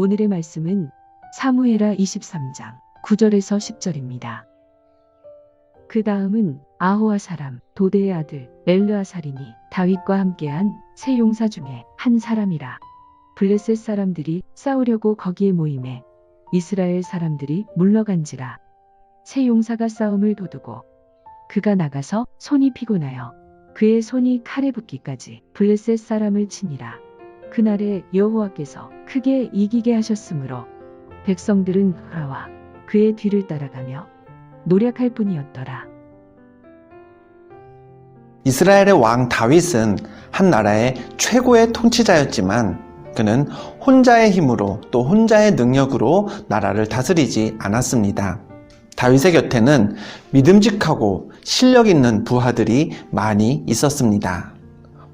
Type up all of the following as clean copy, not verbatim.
오늘의 말씀은 사무엘하 23장 9절에서 10절입니다. 그 다음은 아호와 사람 도대의 아들 엘르아살이니 다윗과 함께한 세 용사 중에 한 사람이라. 블레셋 사람들이 싸우려고 거기에 모임에 이스라엘 사람들이 물러간지라. 세 용사가 싸움을 도두고 그가 나가서 손이 피곤하여 그의 손이 칼에 붙기까지 블레셋 사람을 치니라. 그날에 여호와께서 크게 이기게 하셨으므로 백성들은 돌아와 그의 뒤를 따라가며 노력할 뿐이었더라. 이스라엘의 왕 다윗은 한 나라의 최고의 통치자였지만 그는 혼자의 힘으로 또 혼자의 능력으로 나라를 다스리지 않았습니다. 다윗의 곁에는 믿음직하고 실력 있는 부하들이 많이 있었습니다.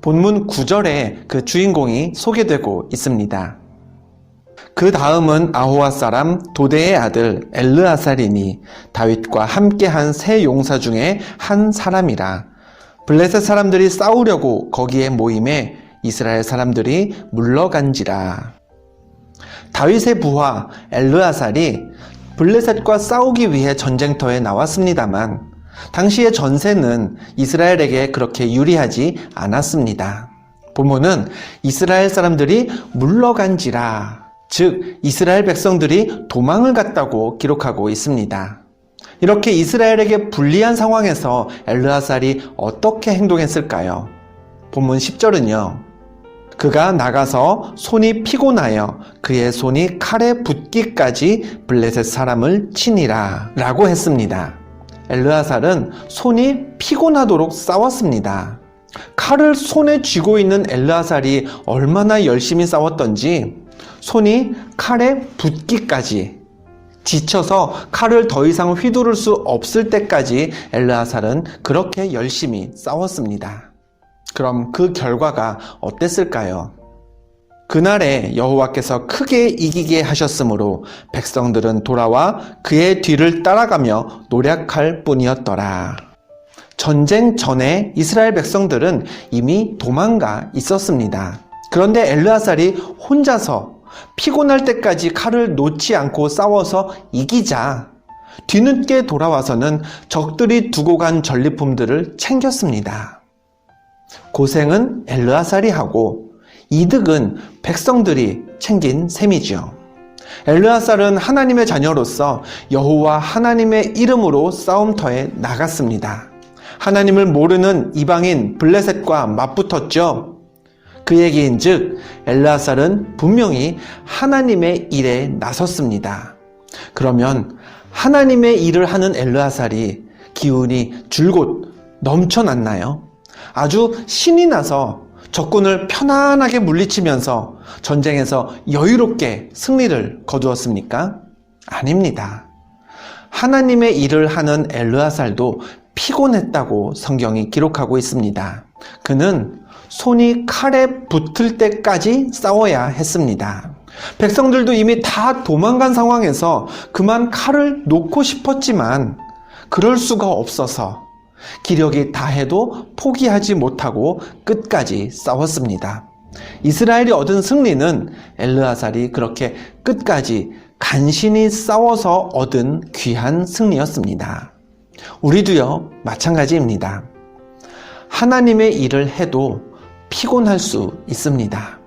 본문 9절에 그 주인공이 소개되고 있습니다. 그 다음은 아호와 사람 도대의 아들 엘르아살이니 다윗과 함께한 세 용사 중에 한 사람이라. 블레셋 사람들이 싸우려고 거기에 모임에 이스라엘 사람들이 물러간지라. 다윗의 부하 엘르아살이 블레셋과 싸우기 위해 전쟁터에 나왔습니다만 당시의 전세는 이스라엘에게 그렇게 유리하지 않았습니다. 본문은 이스라엘 사람들이 물러간지라, 즉 이스라엘 백성들이 도망을 갔다고 기록하고 있습니다. 이렇게 이스라엘에게 불리한 상황에서 엘르아살이 어떻게 행동했을까요? 본문 10절은요. 그가 나가서 손이 피곤하여 그의 손이 칼에 붙기까지 블레셋 사람을 치니라 라고 했습니다. 엘르아살은 손이 피곤하도록 싸웠습니다. 칼을 손에 쥐고 있는 엘르아살이 얼마나 열심히 싸웠던지 손이 칼에 붙기까지, 지쳐서 칼을 더 이상 휘두를 수 없을 때까지 엘르아살은 그렇게 열심히 싸웠습니다. 그럼 그 결과가 어땠을까요? 그날에 여호와께서 크게 이기게 하셨으므로 백성들은 돌아와 그의 뒤를 따라가며 노력할 뿐이었더라. 전쟁 전에 이스라엘 백성들은 이미 도망가 있었습니다. 그런데 엘르아살이 혼자서 피곤할 때까지 칼을 놓지 않고 싸워서 이기자 뒤늦게 돌아와서는 적들이 두고 간 전리품들을 챙겼습니다. 고생은 엘르아살이 하고 이득은 백성들이 챙긴 셈이죠. 엘르아살은 하나님의 자녀로서 여호와 하나님의 이름으로 싸움터에 나갔습니다. 하나님을 모르는 이방인 블레셋과 맞붙었죠. 그 얘기인즉 엘르아살은 분명히 하나님의 일에 나섰습니다. 그러면 하나님의 일을 하는 엘르아살이 기운이 줄곧 넘쳐났나요? 아주 신이 나서 적군을 편안하게 물리치면서 전쟁에서 여유롭게 승리를 거두었습니까? 아닙니다. 하나님의 일을 하는 엘르아살도 피곤했다고 성경이 기록하고 있습니다. 그는 손이 칼에 붙을 때까지 싸워야 했습니다. 백성들도 이미 다 도망간 상황에서 그만 칼을 놓고 싶었지만 그럴 수가 없어서 기력이 다해도 포기하지 못하고 끝까지 싸웠습니다. 이스라엘이 얻은 승리는 엘르아살이 그렇게 끝까지 간신히 싸워서 얻은 귀한 승리였습니다. 우리도요, 마찬가지입니다. 하나님의 일을 해도 피곤할 수 있습니다.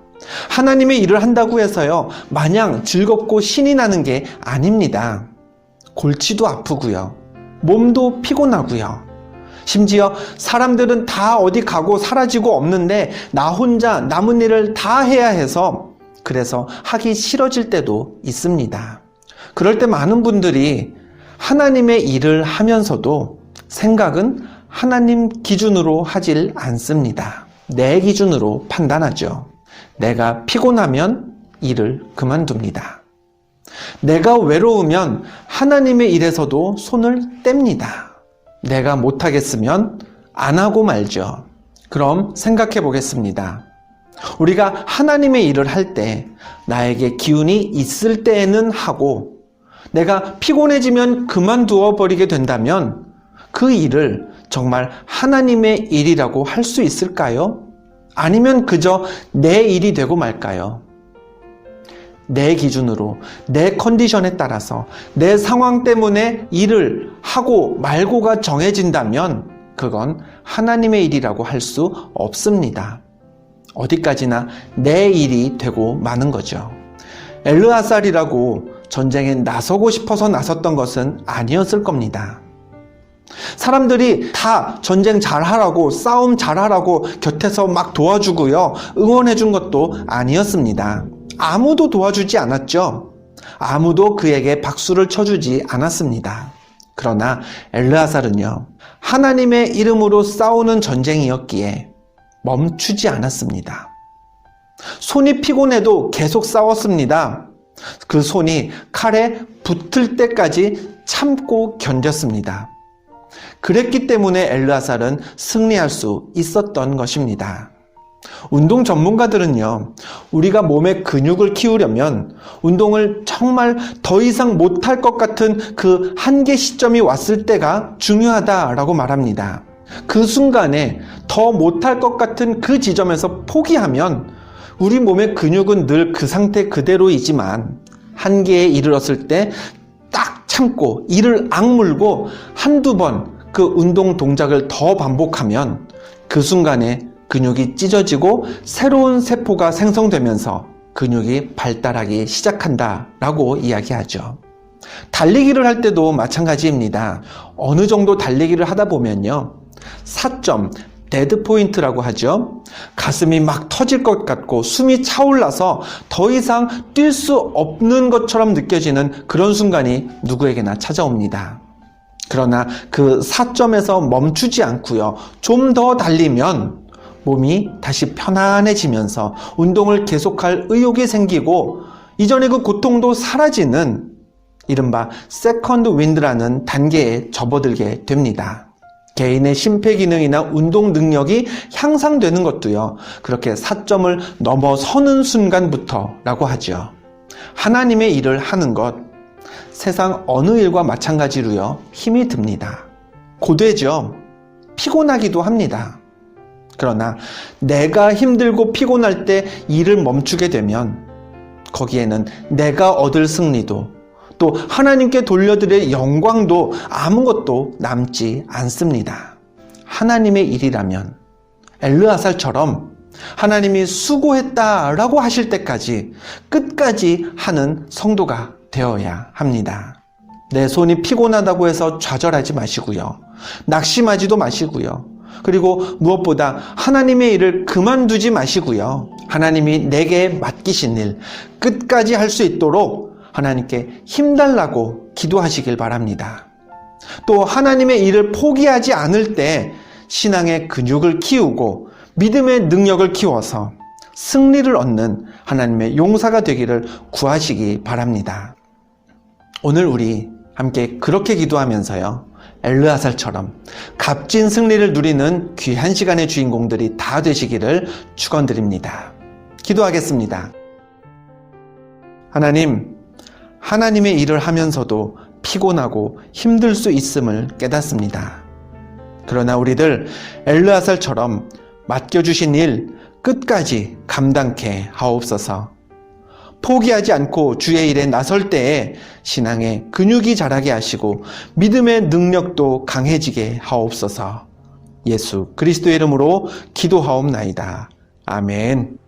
하나님의 일을 한다고 해서요, 마냥 즐겁고 신이 나는 게 아닙니다. 골치도 아프고요, 몸도 피곤하고요. 심지어 사람들은 다 어디 가고 사라지고 없는데 나 혼자 남은 일을 다 해야 해서 그래서 하기 싫어질 때도 있습니다. 그럴 때 많은 분들이 하나님의 일을 하면서도 생각은 하나님 기준으로 하질 않습니다. 내 기준으로 판단하죠. 내가 피곤하면 일을 그만둡니다. 내가 외로우면 하나님의 일에서도 손을 뗍니다. 내가 못하겠으면 안 하고 말죠. 그럼 생각해 보겠습니다. 우리가 하나님의 일을 할 때 나에게 기운이 있을 때에는 하고 내가 피곤해지면 그만두어 버리게 된다면 그 일을 정말 하나님의 일이라고 할 수 있을까요? 아니면 그저 내 일이 되고 말까요? 내 기준으로, 내 컨디션에 따라서, 내 상황 때문에 일을 하고 말고가 정해진다면 그건 하나님의 일이라고 할 수 없습니다. 어디까지나 내 일이 되고 마는 거죠. 엘르아살이라고 전쟁에 나서고 싶어서 나섰던 것은 아니었을 겁니다. 사람들이 다 전쟁 잘하라고, 싸움 잘하라고 곁에서 막 도와주고요, 응원해 준 것도 아니었습니다. 아무도 도와주지 않았죠. 아무도 그에게 박수를 쳐주지 않았습니다. 그러나 엘르아살은요, 하나님의 이름으로 싸우는 전쟁이었기에 멈추지 않았습니다. 손이 피곤해도 계속 싸웠습니다. 그 손이 칼에 붙을 때까지 참고 견뎠습니다. 그랬기 때문에 엘르아살은 승리할 수 있었던 것입니다. 운동 전문가들은요, 우리가 몸의 근육을 키우려면 운동을 정말 더 이상 못할 것 같은 그 한계 시점이 왔을 때가 중요하다라고 말합니다. 그 순간에 더 못할 것 같은 그 지점에서 포기하면 우리 몸의 근육은 늘 그 상태 그대로이지만 한계에 이르렀을 때 딱 참고 이를 악물고 한두 번 그 운동 동작을 더 반복하면 그 순간에 근육이 찢어지고 새로운 세포가 생성되면서 근육이 발달하기 시작한다라고 이야기하죠. 달리기를 할 때도 마찬가지입니다. 어느 정도 달리기를 하다 보면요, 4점, 데드 포인트라고 하죠. 가슴이 막 터질 것 같고 숨이 차올라서 더 이상 뛸 수 없는 것처럼 느껴지는 그런 순간이 누구에게나 찾아옵니다. 그러나 그 4점에서 멈추지 않고요, 좀 더 달리면 몸이 다시 편안해지면서 운동을 계속할 의욕이 생기고 이전의 그 고통도 사라지는 이른바 세컨드 윈드라는 단계에 접어들게 됩니다. 개인의 심폐기능이나 운동 능력이 향상되는 것도요, 그렇게 4점을 넘어서는 순간부터라고 하죠. 하나님의 일을 하는 것, 세상 어느 일과 마찬가지로요, 힘이 듭니다. 고되죠. 피곤하기도 합니다. 그러나 내가 힘들고 피곤할 때 일을 멈추게 되면 거기에는 내가 얻을 승리도 또 하나님께 돌려드릴 영광도 아무것도 남지 않습니다. 하나님의 일이라면 엘르아살처럼 하나님이 수고했다라고 하실 때까지 끝까지 하는 성도가 되어야 합니다. 내 손이 피곤하다고 해서 좌절하지 마시고요, 낙심하지도 마시고요, 그리고 무엇보다 하나님의 일을 그만두지 마시고요, 하나님이 내게 맡기신 일 끝까지 할 수 있도록 하나님께 힘달라고 기도하시길 바랍니다. 또 하나님의 일을 포기하지 않을 때 신앙의 근육을 키우고 믿음의 능력을 키워서 승리를 얻는 하나님의 용사가 되기를 구하시기 바랍니다. 오늘 우리 함께 그렇게 기도하면서요, 엘르아살처럼 값진 승리를 누리는 귀한 시간의 주인공들이 다 되시기를 축원드립니다. 기도하겠습니다. 하나님, 하나님의 일을 하면서도 피곤하고 힘들 수 있음을 깨닫습니다. 그러나 우리들 엘르아살처럼 맡겨주신 일 끝까지 감당케 하옵소서. 포기하지 않고 주의 일에 나설 때에 신앙의 근육이 자라게 하시고 믿음의 능력도 강해지게 하옵소서. 예수 그리스도의 이름으로 기도하옵나이다. 아멘.